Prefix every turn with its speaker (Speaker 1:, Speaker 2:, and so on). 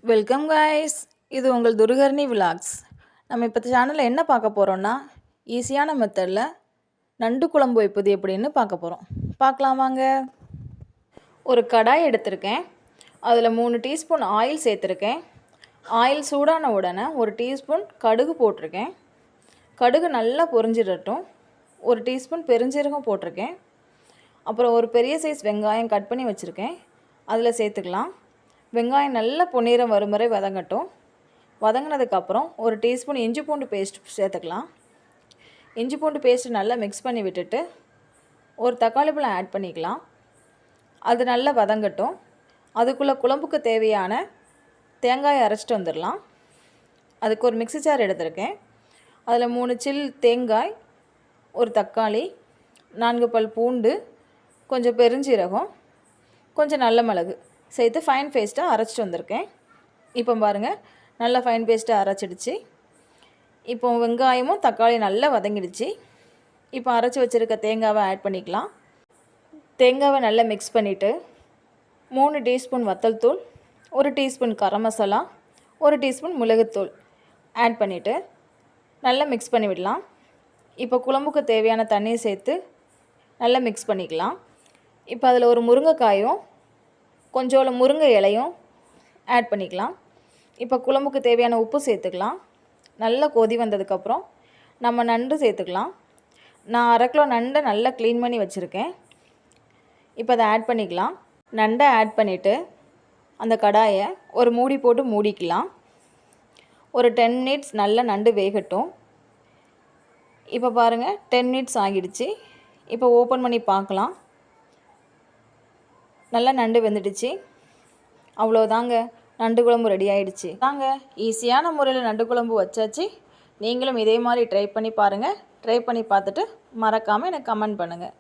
Speaker 1: Welcome guys, இது உங்கள் துர்கர்ணி vlogs. நம்ம இப்போ சேனலில் என்ன பார்க்க போகிறோன்னா, ஈஸியான மெத்தடில் நண்டு குழம்பு வைப்பது எப்படின்னு பார்க்க போகிறோம். பார்க்கலாம் வாங்க. ஒரு கடாய் எடுத்திருக்கேன். அதில் 3 டீஸ்பூன் ஆயில் சேர்த்துருக்கேன். ஆயில் சூடான உடனே 1 டீஸ்பூன் கடுகு போட்டிருக்கேன். கடுகு நல்லா பொரிஞ்சிடட்டும். 1 டீஸ்பூன் பெருஞ்சீரகம் போட்டிருக்கேன். அப்புறம் ஒரு பெரிய சைஸ் வெங்காயம் கட் பண்ணி வச்சுருக்கேன், அதில் சேர்த்துக்கலாம். வெங்காயம் நல்லா பொன்னிறம் வரும் வரை வதங்கட்டும். வதங்கினதுக்கப்புறம் 1 டீஸ்பூன் இஞ்சி பூண்டு பேஸ்ட் சேர்த்துக்கலாம். இஞ்சி பூண்டு பேஸ்ட்டு நல்லா மிக்ஸ் பண்ணி விட்டுட்டு ஒரு தக்காளி பழம் ஆட் பண்ணிக்கலாம். அது நல்லா வதங்கட்டும். அதுக்குள்ளே குழம்புக்கு தேவையான தேங்காயை அரைச்சிட்டு வந்துடலாம். அதுக்கு ஒரு மிக்ஸி ஜார் எடுத்திருக்கேன். அதில் 3 சில் தேங்காய், ஒரு தக்காளி, 4 பல் பூண்டு, கொஞ்சம் பெருஞ்சீரகம், கொஞ்சம் நல்ல மிளகு சேர்த்து ஃபைன் பேஸ்ட்டாக அரைச்சிட்டு வந்திருக்கேன். இப்போ பாருங்கள், நல்லா ஃபைன் பேஸ்ட்டாக அரைச்சிடுச்சு. இப்போ வெங்காயமும் தக்காளியும் நல்லா வதங்கிடுச்சு. இப்போ அரைச்சி வச்சுருக்க தேங்காவை ஆட் பண்ணிக்கலாம். தேங்காவை நல்லா மிக்ஸ் பண்ணிவிட்டு 3 டீஸ்பூன் வத்தல் தூள், 1 டீஸ்பூன் கரம் மசாலா, 1 டீஸ்பூன் மிளகுத்தூள் ஆட் பண்ணிவிட்டு நல்லா மிக்ஸ் பண்ணி விடலாம். இப்போ குழம்புக்கு தேவையான தண்ணியை சேர்த்து நல்லா மிக்ஸ் பண்ணிக்கலாம். இப்போ அதில் ஒரு முருங்கைக்காயும் கொஞ்சோளம் முருங்கை இலையும் ஆட் பண்ணிக்கலாம். இப்போ குழம்புக்கு தேவையான உப்பு சேர்த்துக்கலாம். நல்லா கொதி வந்ததுக்கப்புறம் நம்ம நண்டு சேர்த்துக்கலாம். நான் 1/2 கிலோ நண்டை நல்லா க்ளீன் பண்ணி வச்சுருக்கேன். இப்போ அதை ஆட் பண்ணிக்கலாம். நண்டை ஆட் பண்ணிவிட்டு அந்த கடாயை ஒரு மூடி போட்டு மூடிக்கலாம். ஒரு 10 மினிட்ஸ் நல்லா நண்டு வேகட்டும். இப்போ பாருங்கள், 10 மினிட்ஸ் ஆகிடுச்சு. இப்போ ஓப்பன் பண்ணி பார்க்கலாம். நல்லா நண்டு வெந்துடுச்சு. அவ்வளோதாங்க, நண்டு குழம்பு ரெடி ஆகிடுச்சு. தாங்க, ஈஸியான முறையில் நண்டு குழம்பு வச்சாச்சு. நீங்களும் இதே மாதிரி ட்ரை பண்ணி பாருங்கள். ட்ரை பண்ணி பார்த்துட்டு மறக்காமல் எனக்கு கமெண்ட் பண்ணுங்கள்.